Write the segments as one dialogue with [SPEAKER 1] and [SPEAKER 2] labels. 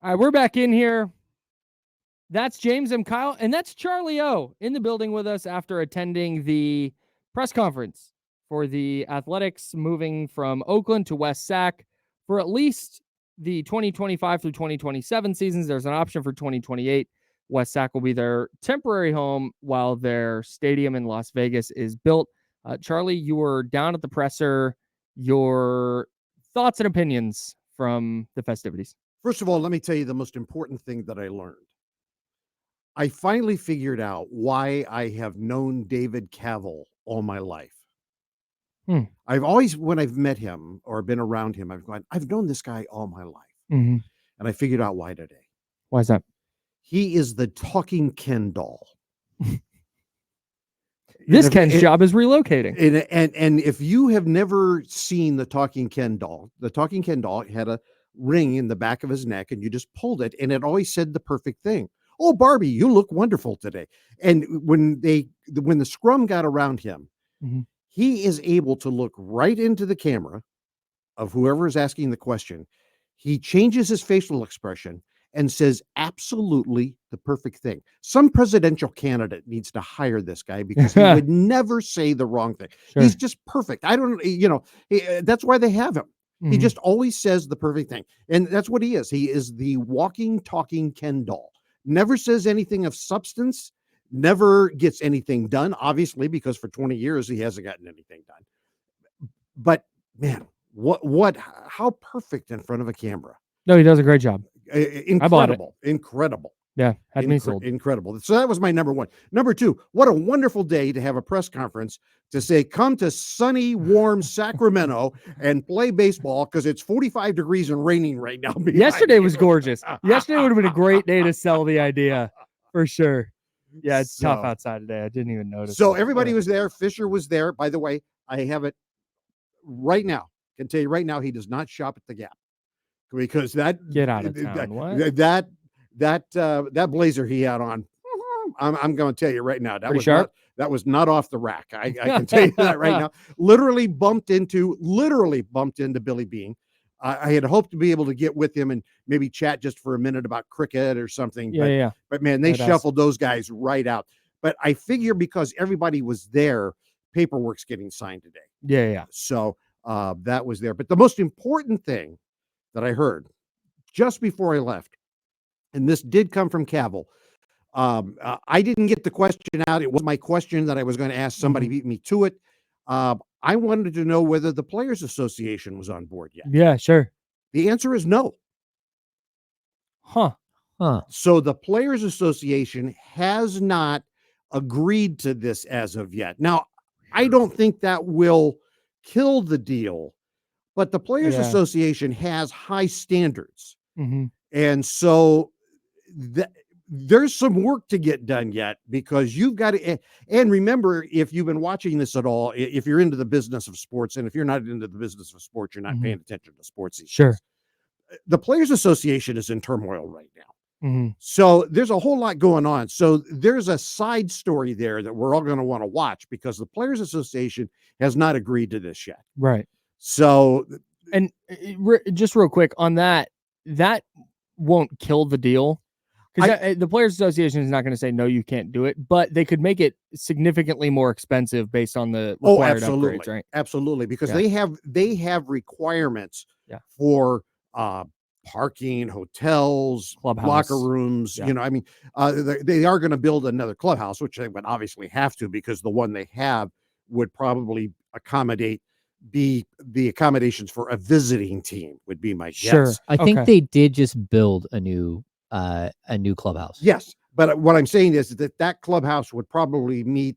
[SPEAKER 1] All right, we're back in here. That's James and Kyle, and that's Charlie O in the building with us after attending the press conference for the Athletics moving from Oakland to West Sac for at least the 2025 through 2027 seasons. There's an option for 2028. West Sac will be their temporary home while their stadium in Las Vegas is built. Charlie, you were down at the presser. Your thoughts and opinions from the festivities?
[SPEAKER 2] First of all, let me tell you the most important thing that I learned. I finally figured out why I have known David Cavill all my life. I've always, when I've met him or been around him, I've known this guy all my life.
[SPEAKER 1] Mm-hmm.
[SPEAKER 2] And I figured out why today.
[SPEAKER 1] Why is that?
[SPEAKER 2] He is the talking Ken doll.
[SPEAKER 1] This Ken's job is relocating.
[SPEAKER 2] And if you have never seen the talking Ken doll had a ring in the back of his neck, and you just pulled it, and it always said the perfect thing. Oh, Barbie, you look wonderful today. And when the scrum got around him, he is able to look right into the camera of whoever is asking the question. He changes his facial expression and says absolutely the perfect thing. Some presidential candidate needs to hire this guy because he would never say the wrong thing. Sure. He's just perfect. That's why they have him. He just always says the perfect thing. And that's what he is. He is the walking, talking Ken doll. Never says anything of substance, never gets anything done, obviously, because for 20 years he hasn't gotten anything done. But man, how perfect in front of a camera.
[SPEAKER 1] No, he does a great job.
[SPEAKER 2] Incredible.
[SPEAKER 1] Yeah, had me sold.
[SPEAKER 2] Incredible. So that was my number one. Number two, what a wonderful day to have a press conference to say, come to sunny, warm Sacramento and play baseball because it's 45 degrees and raining right now.
[SPEAKER 1] Yesterday was gorgeous. Yesterday would have been a great day to sell the idea for sure. Yeah, it's tough outside today. I didn't even notice.
[SPEAKER 2] So everybody was there. Fisher was there. By the way, I have it right now. I can tell you right now, he does not shop at the Gap because
[SPEAKER 1] get out of town. What?
[SPEAKER 2] That blazer he had on, I'm going to tell you right now, that was not off the rack. I can tell you that right now. Literally bumped into Billy Bean. I had hoped to be able to get with him and maybe chat just for a minute about cricket or something. But man, they shuffled those guys right out. But I figure because everybody was there, paperwork's getting signed today.
[SPEAKER 1] Yeah.
[SPEAKER 2] So that was there. But the most important thing that I heard just before I left, and this did come from Cavill. I didn't get the question out. It was my question that I was going to ask. Somebody beat me to it. I wanted to know whether the Players Association was on board yet.
[SPEAKER 1] Yeah, sure.
[SPEAKER 2] The answer is no.
[SPEAKER 1] Huh.
[SPEAKER 2] So the Players Association has not agreed to this as of yet. Now, I don't think that will kill the deal, but the Players Association has high standards. And so there's some work to get done yet because you've got to, and remember, if you've been watching this at all, if you're into the business of sports, and if you're not into the business of sports, you're not paying attention to sports.
[SPEAKER 1] Sure.
[SPEAKER 2] The Players Association is in turmoil right now. So there's a whole lot going on. So there's a side story there that we're all going to want to watch because the Players Association has not agreed to this yet.
[SPEAKER 1] Right.
[SPEAKER 2] So,
[SPEAKER 1] and just real quick on that won't kill the deal. Because the Players Association is not going to say, no, you can't do it, but they could make it significantly more expensive based on the required upgrades, right?
[SPEAKER 2] Absolutely. Because they have requirements for parking, hotels, clubhouse, locker rooms. Yeah. They are going to build another clubhouse, which they would obviously have to because the one they have would probably accommodate the accommodations for a visiting team would be my guess.
[SPEAKER 3] I think they did just build a new clubhouse.
[SPEAKER 2] Yes, but what I'm saying is that clubhouse would probably meet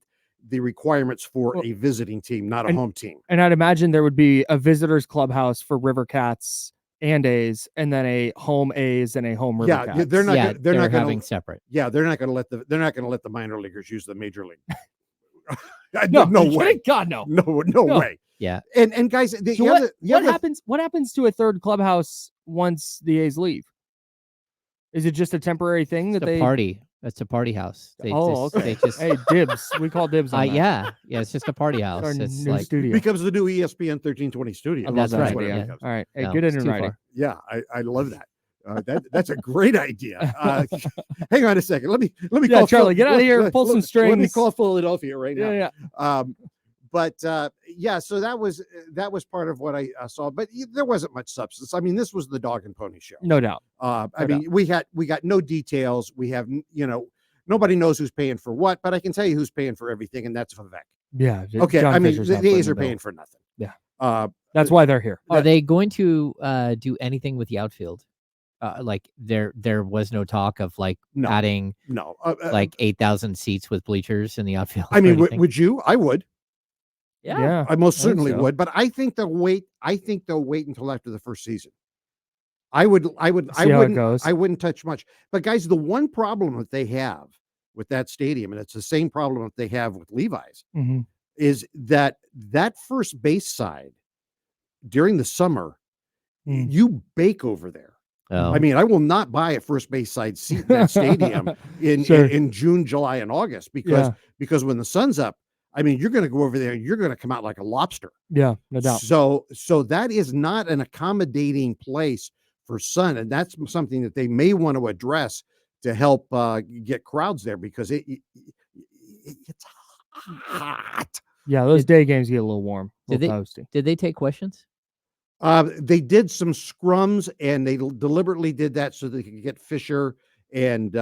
[SPEAKER 2] the requirements for a visiting team, not a home team.
[SPEAKER 1] And I'd imagine there would be a visitors clubhouse for River Cats and A's, and then a home A's and a home River Cats.
[SPEAKER 2] They're not
[SPEAKER 3] having separate.
[SPEAKER 2] Yeah, they're not going to let the minor leaguers use the major league.
[SPEAKER 1] no
[SPEAKER 2] way.
[SPEAKER 1] God, no.
[SPEAKER 2] No way.
[SPEAKER 3] Yeah.
[SPEAKER 2] And guys,
[SPEAKER 1] what happens to a third clubhouse once the A's leave? Is it just a temporary thing
[SPEAKER 3] party? It's a party house.
[SPEAKER 1] Okay. Hey, dibs. We call dibs on that.
[SPEAKER 3] Yeah, it's just a party house.
[SPEAKER 1] It's like studio.
[SPEAKER 2] It becomes the new ESPN 1320 studio.
[SPEAKER 3] That's right.
[SPEAKER 1] All right. Hey, good in writing.
[SPEAKER 2] Yeah, I love that. That's a great idea. Hang on a second. Let me
[SPEAKER 1] Yeah,
[SPEAKER 2] call
[SPEAKER 1] Charlie, get out of here, pull some
[SPEAKER 2] Let me
[SPEAKER 1] strings.
[SPEAKER 2] call Philadelphia right now.
[SPEAKER 1] Yeah.
[SPEAKER 2] But so that was part of what I saw. But there wasn't much substance. I mean, this was the dog and pony show.
[SPEAKER 1] No doubt.
[SPEAKER 2] I mean, we got no details. We have, nobody knows who's paying for what, but I can tell you who's paying for everything, and that's Vivek.
[SPEAKER 1] Yeah.
[SPEAKER 2] Okay.
[SPEAKER 1] John
[SPEAKER 2] I mean,
[SPEAKER 1] Fisher's
[SPEAKER 2] the
[SPEAKER 1] not footing
[SPEAKER 2] A's
[SPEAKER 1] the
[SPEAKER 2] are
[SPEAKER 1] bill.
[SPEAKER 2] paying for nothing.
[SPEAKER 1] Yeah. That's why they're here.
[SPEAKER 3] Are they going to do anything with the outfield? Like there was no talk of like
[SPEAKER 2] No.
[SPEAKER 3] adding
[SPEAKER 2] No.
[SPEAKER 3] like 8,000 seats with bleachers in the outfield.
[SPEAKER 2] I mean,
[SPEAKER 3] or anything?
[SPEAKER 2] would you? I would.
[SPEAKER 3] Yeah.
[SPEAKER 2] I most
[SPEAKER 1] I think
[SPEAKER 2] certainly
[SPEAKER 1] so.
[SPEAKER 2] would, but I think they'll wait until after the first season. I wouldn't
[SPEAKER 1] goes.
[SPEAKER 2] I wouldn't touch much. But guys, the one problem that they have with that stadium, and it's the same problem that they have with Levi's,
[SPEAKER 1] Mhm.
[SPEAKER 2] is that first base side during the summer, you bake over there.
[SPEAKER 3] Oh.
[SPEAKER 2] I mean, I will not buy a first base side seat in that stadium in June, July, and August because when the sun's up, I mean, you're going to go over there and you're going to come out like a lobster.
[SPEAKER 1] Yeah, no doubt.
[SPEAKER 2] So that is not an accommodating place for sun, and that's something that they may want to address to help get crowds there because it's hot.
[SPEAKER 1] Yeah, those day games get a little warm, a
[SPEAKER 3] Did
[SPEAKER 1] little toasty.
[SPEAKER 3] Did they take questions?
[SPEAKER 2] They did some scrums, and they deliberately did that so they could get Fisher and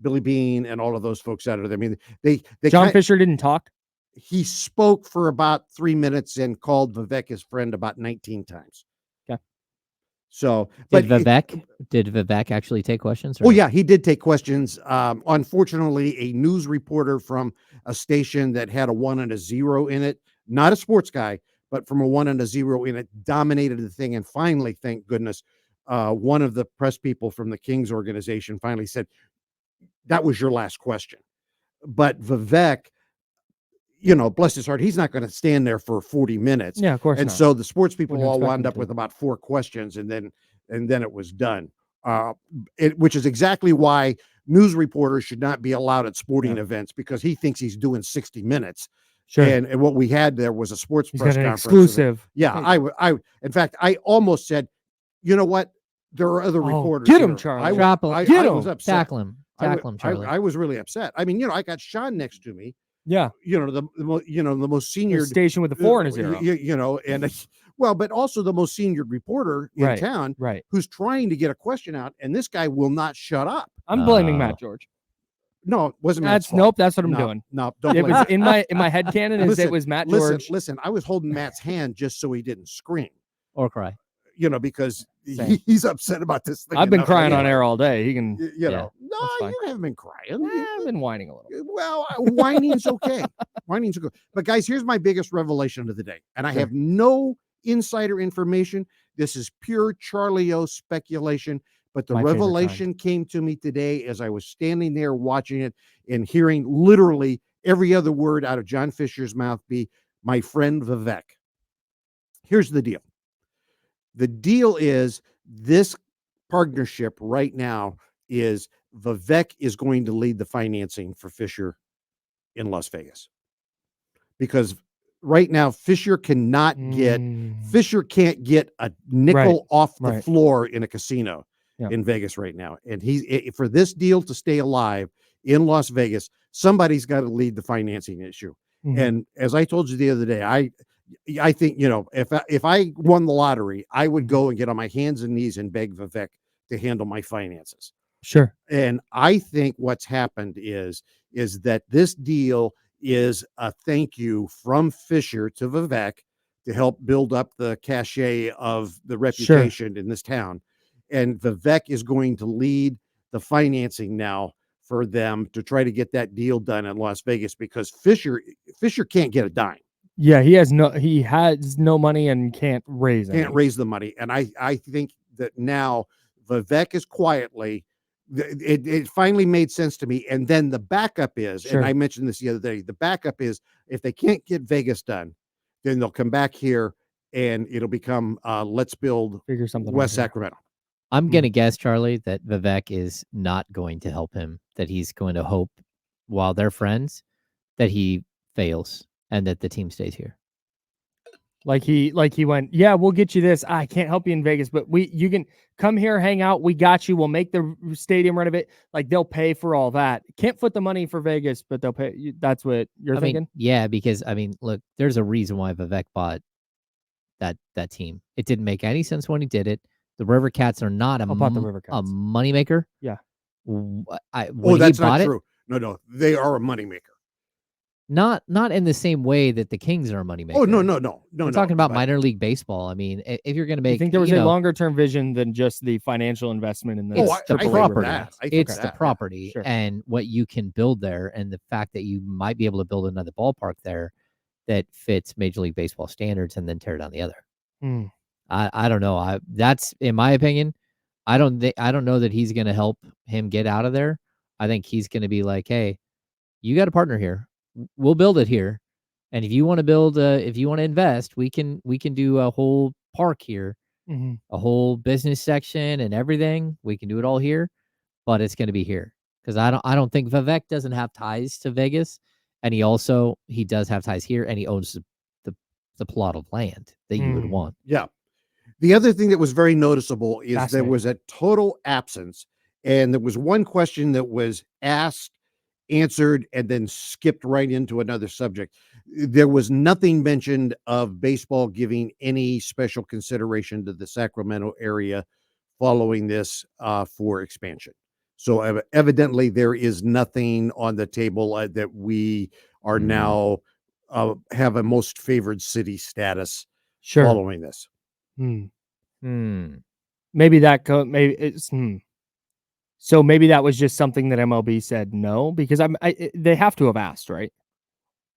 [SPEAKER 2] Billy Bean and all of those folks out of there. I mean, they
[SPEAKER 1] John Fisher didn't talk.
[SPEAKER 2] He spoke for about 3 minutes and called Vivek his friend about 19 times.
[SPEAKER 1] Okay.
[SPEAKER 2] So,
[SPEAKER 3] did Vivek actually take questions?
[SPEAKER 2] Oh yeah, he did take questions. Unfortunately, a news reporter from a station that had a 1 and a 0 in it, not a sports guy, but from a 1 and a 0 in it, dominated the thing. And finally, thank goodness, one of the press people from the Kings organization finally said, that was your last question. But Vivek, bless his heart, he's not going to stand there for 40 minutes.
[SPEAKER 1] Yeah, of course
[SPEAKER 2] and
[SPEAKER 1] not.
[SPEAKER 2] so the sports people
[SPEAKER 1] Wouldn't
[SPEAKER 2] all
[SPEAKER 1] expect
[SPEAKER 2] wound
[SPEAKER 1] him
[SPEAKER 2] up
[SPEAKER 1] to.
[SPEAKER 2] with about 4 questions, and then it was done. Which is exactly why news reporters should not be allowed at sporting events, because he thinks he's doing 60 minutes.
[SPEAKER 1] Sure.
[SPEAKER 2] And what we had there was a sports
[SPEAKER 1] He's
[SPEAKER 2] press
[SPEAKER 1] got an
[SPEAKER 2] conference.
[SPEAKER 1] exclusive.
[SPEAKER 2] Yeah, I in fact, I almost said, you know what? There are other reporters.
[SPEAKER 1] Get him,
[SPEAKER 2] here.
[SPEAKER 1] Charlie.
[SPEAKER 2] I was upset.
[SPEAKER 3] Tackle him, Charlie.
[SPEAKER 2] I was really upset. I mean, I got Sean next to me.
[SPEAKER 1] Yeah.
[SPEAKER 2] The most senior
[SPEAKER 1] station with the 4 and a 0.
[SPEAKER 2] And but also the most senior reporter in town,
[SPEAKER 1] right,
[SPEAKER 2] who's trying to get a question out, and this guy will not shut up.
[SPEAKER 1] I'm blaming Matt George.
[SPEAKER 2] No, it wasn't Matt's fault.
[SPEAKER 1] Nope, that's what I'm doing.
[SPEAKER 2] No, don't
[SPEAKER 1] it
[SPEAKER 2] blame
[SPEAKER 1] was
[SPEAKER 2] Matt.
[SPEAKER 1] in my head canon is it was Matt George.
[SPEAKER 2] Listen, I was holding Matt's hand just so he didn't scream
[SPEAKER 3] or cry.
[SPEAKER 2] Because he's upset about this thing.
[SPEAKER 1] I've been crying on air all day. He can,
[SPEAKER 2] no, you haven't been crying.
[SPEAKER 1] I've been whining a little.
[SPEAKER 2] Well, whining's okay. Whining's okay. But guys, here's my biggest revelation of the day, and I have no insider information. This is pure Charlie O speculation. But the revelation came to me today as I was standing there watching it and hearing literally every other word out of John Fisher's mouth be my friend Vivek. Here's the deal. The deal is this partnership right now is Vivek is going to lead the financing for Fisher in Las Vegas. Because right now, Fisher can't get a nickel off the floor in a casino in Vegas right now. And for this deal to stay alive in Las Vegas, somebody's got to lead the financing issue. Mm-hmm. And as I told you the other day, I think, if I won the lottery, I would go and get on my hands and knees and beg Vivek to handle my finances.
[SPEAKER 1] Sure.
[SPEAKER 2] And I think what's happened is that this deal is a thank you from Fisher to Vivek to help build up the cachet of the reputation in this town. And Vivek is going to lead the financing now for them to try to get that deal done in Las Vegas, because Fisher can't get a dime.
[SPEAKER 1] Yeah, he has no money and can't raise
[SPEAKER 2] the money. And I think that now Vivek is quietly, it finally made sense to me. And then the backup is, and I mentioned this the other day, the backup is if they can't get Vegas done, then they'll come back here and it'll become let's build West Sacramento.
[SPEAKER 3] I'm going to guess, Charlie, that Vivek is not going to help him, that he's going to hope while they're friends that he fails and that the team stays here.
[SPEAKER 1] Like he went, yeah, we'll get you this. I can't help you in Vegas, but you can come here, hang out. We got you. We'll make the stadium renovate. Like they'll pay for all that. Can't foot the money for Vegas, but they'll pay. That's what you're thinking?
[SPEAKER 3] Yeah, because look, there's a reason why Vivek bought that team. It didn't make any sense when he did it. The River Cats are not a moneymaker.
[SPEAKER 1] Yeah.
[SPEAKER 3] When
[SPEAKER 2] that's
[SPEAKER 3] he bought
[SPEAKER 2] not true. No, they are a moneymaker.
[SPEAKER 3] Not in the same way that the Kings are a moneymaker.
[SPEAKER 2] Oh, no.
[SPEAKER 3] We're talking about minor league baseball. I mean, if you're going to make,
[SPEAKER 1] I think there was a longer term vision than just the financial investment in the
[SPEAKER 3] property.
[SPEAKER 2] It's
[SPEAKER 3] the property and what you can build there, and the fact that you might be able to build another ballpark there that fits Major League Baseball standards, and then tear down the other. I don't know. That's in my opinion. I don't know that he's going to help him get out of there. I think he's going to be like, hey, you got a partner here. We'll build it here, and if you want to build, if you want to invest, we can do a whole park here, a whole business section and everything. We can do it all here, but it's going to be here because I don't think Vivek doesn't have ties to Vegas, and he does have ties here, and he owns the plot of land that you would want.
[SPEAKER 2] Yeah. The other thing that was very noticeable is there was a total absence, and there was one question that was asked, answered, and then skipped right into another subject. There was nothing mentioned of baseball giving any special consideration to the Sacramento area following this for expansion. So evidently there is nothing on the table that we are now have a most favored city status following this.
[SPEAKER 1] Maybe maybe it's So maybe that was just something that MLB said no, because they have to have asked, right?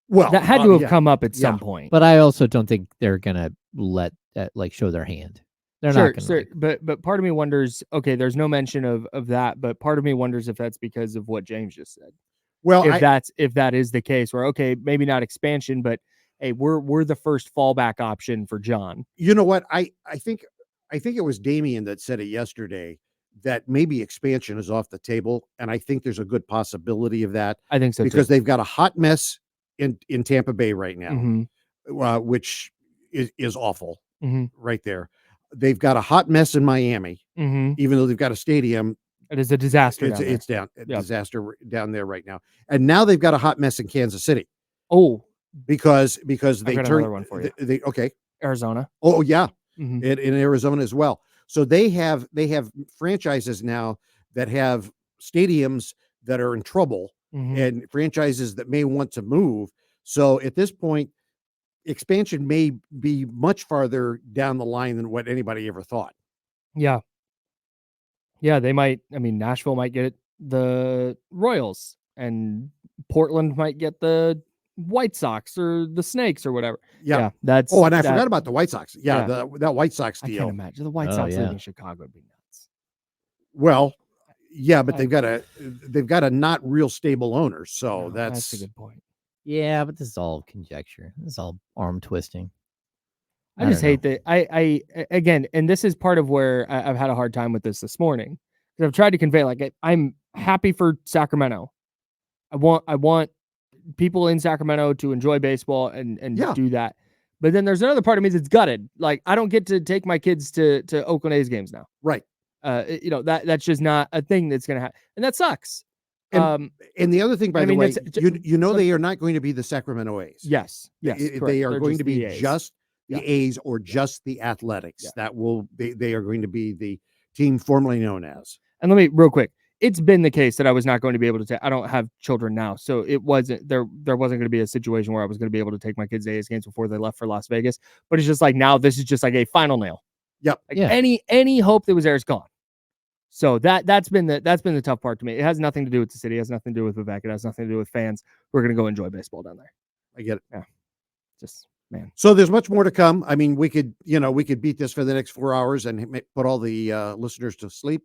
[SPEAKER 2] Well,
[SPEAKER 1] that had to have come up at some point.
[SPEAKER 3] But I also don't think they're gonna let show their hand. They're not gonna.
[SPEAKER 1] But part of me wonders. Okay, there's no mention of that, but part of me wonders if that's because of what James just said.
[SPEAKER 2] Well,
[SPEAKER 1] if that is the case, where okay, maybe not expansion, but hey, we're the first fallback option for John.
[SPEAKER 2] You know what? I think it was Damien that said it yesterday, that maybe expansion is off the table, and I think there's a good possibility of that.
[SPEAKER 1] I think so
[SPEAKER 2] because
[SPEAKER 1] too.
[SPEAKER 2] they've got a hot mess in Tampa Bay right now, which is awful right there. They've got a hot mess in Miami, even though they've got a stadium.
[SPEAKER 1] It is a disaster.
[SPEAKER 2] It's disaster down there right now, and now they've got a hot mess in Kansas City.
[SPEAKER 1] Oh,
[SPEAKER 2] because they turned
[SPEAKER 1] one for you.
[SPEAKER 2] Okay,
[SPEAKER 1] Arizona.
[SPEAKER 2] Oh yeah, in Arizona as well. So they have franchises now that have stadiums that are in trouble and franchises that may want to move. So at this point, expansion may be much farther down the line than what anybody ever thought.
[SPEAKER 1] Yeah. Yeah, they might. I mean, Nashville might get the Royals, and Portland might get the White Sox or the Snakes or whatever.
[SPEAKER 2] Yeah,
[SPEAKER 1] that's.
[SPEAKER 2] Oh, and I forgot about the White Sox. Yeah, that White Sox deal.
[SPEAKER 1] I can't imagine the White Sox leaving Chicago would be nuts.
[SPEAKER 2] Well, yeah, but they've got a not real stable owner, so
[SPEAKER 1] that's a good point.
[SPEAKER 3] Yeah, but this is all conjecture. This is all arm twisting.
[SPEAKER 1] I just hate that. I again, and this is part of where I've had a hard time with this morning, because I've tried to convey, like, I'm happy for Sacramento. I want people in Sacramento to enjoy baseball and do that. But then there's another part of me that's gutted. Like, I don't get to take my kids to Oakland A's games now.
[SPEAKER 2] Right.
[SPEAKER 1] That's just not a thing that's going to happen. And that sucks.
[SPEAKER 2] And the other thing, by the way, they are not going to be the Sacramento A's.
[SPEAKER 1] Yes.
[SPEAKER 2] They are going to be just the A's or just the Athletics.
[SPEAKER 1] Yeah.
[SPEAKER 2] They are going to be the team formerly known as.
[SPEAKER 1] And let me real quick. It's been the case that I was not going to be able to I don't have children now, so it wasn't there wasn't going to be a situation where I was going to be able to take my kids to A's games before they left for Las Vegas. But it's just like, now this is just like a final nail.
[SPEAKER 2] Yep.
[SPEAKER 1] Any hope that was there is gone. So that's been the tough part to me. It has nothing to do with the city. It has nothing to do with Vivek. It has nothing to do with fans. We're going to go enjoy baseball down there.
[SPEAKER 2] I get it.
[SPEAKER 1] Yeah. Just, man.
[SPEAKER 2] So there's much more to come. I mean, we could beat this for the next 4 hours and put all the listeners to sleep.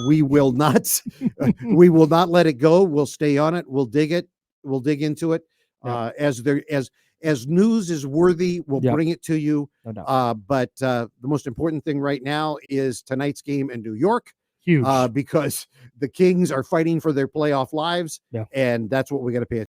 [SPEAKER 2] We will not let it go. We'll stay on it. We'll dig it. We'll dig into it. As news is worthy, we'll bring it to you.
[SPEAKER 1] No doubt.
[SPEAKER 2] But the most important thing right now is tonight's game in New York.
[SPEAKER 1] Huge.
[SPEAKER 2] Because the Kings are fighting for their playoff lives.
[SPEAKER 1] Yeah.
[SPEAKER 2] And that's what we got to pay attention